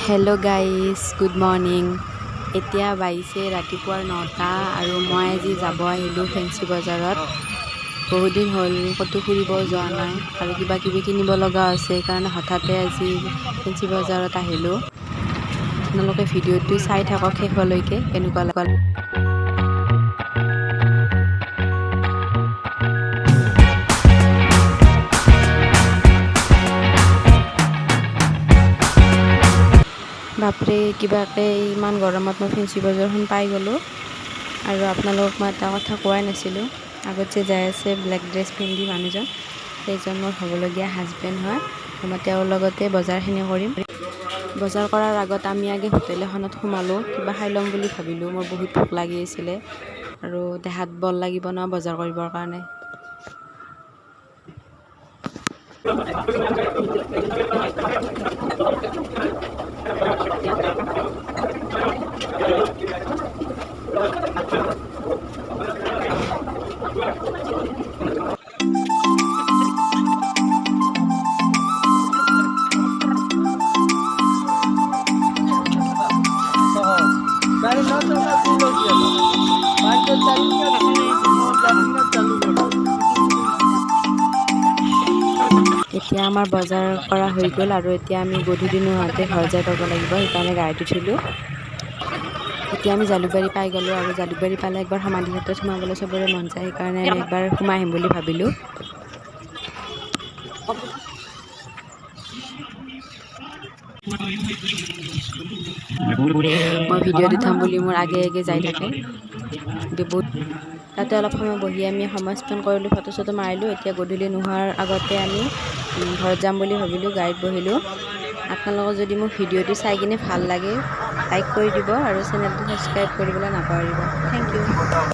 Hello' guys, good morning. এতিয়া বাইছে ৰাতিপুৱাৰ 9টা আৰু মই আজি যাব আহিলোঁ ফেঞ্চি বজাৰত। বহুত দিন হ'ল ক'তো ফুৰিব যোৱা নাই আৰু কিবা কিবি কিনিব লগা আছে, সেইকাৰণে হঠাতে আজি ফেঞ্চি বজাৰত আহিলোঁ। আপোনালোকে ভিডিঅ'টো চাই থাকক শেষলৈকে, কেনেকুৱা লগা। বাপৰে, কিবাকে ইমান গৰমত মই ফেঞ্চি বজাৰখন পাই গ'লোঁ। আৰু আপোনালোকক মই এটা কথা কোৱাই নাছিলোঁ, আগত যে যাই আছে ব্লেক ড্ৰেছ পিন্ধি মানুহজন, সেইজন মোৰ হ'বলগীয়া হাজবেণ্ড হয়। মই তেওঁৰ লগতে বজাৰখিনি কৰিম। বজাৰ কৰাৰ আগত আমি আগে হোটেল এখনত সোমালোঁ, কিবা খাই ল'ম বুলি ভাবিলোঁ। মোৰ বহুত ভোক লাগি আছিলে আৰু দেহাত বল লাগিব ন বজাৰ কৰিবৰ কাৰণে। এতিয়া আমাৰ বজাৰ কৰা হৈ গ'ল আৰু এতিয়া আমি গধূলি নোহোৱাতে ঘৰ যাই পাব লাগিব, সেইকাৰণে গাড়ীত উঠিলোঁ। এতিয়া আমি জালুকবাৰী পাই গ'লোঁ আৰু জালুকবাৰী পালে একবাৰ সমাধি ক্ষেত্ৰত সোমাবলৈ চবৰে মন যায়, সেইকাৰণে আমি একবাৰ সোমাই আহিম বুলি ভাবিলোঁ। মই ভিডিঅ'ত উঠাম বুলি মোৰ আগে আগে যাই থাকে, কিন্তু তাতে অলপ সময় বহি আমি সময় স্পেণ্ড কৰিলোঁ, ফটো চটো মাৰিলোঁ। এতিয়া গধূলি নোহোৱাৰ আগতে আমি ঘৰত যাম বুলি ভাবিলোঁ, গাড়ীত বহিলোঁ। আপোনালোকৰ যদি মোৰ ভিডিঅ'টো চাই কিনে ভাল লাগে, লাইক কৰি দিব আৰু চেনেলটো ছাবস্ক্ৰাইব কৰিবলৈ নাপাহৰিব। Thank U.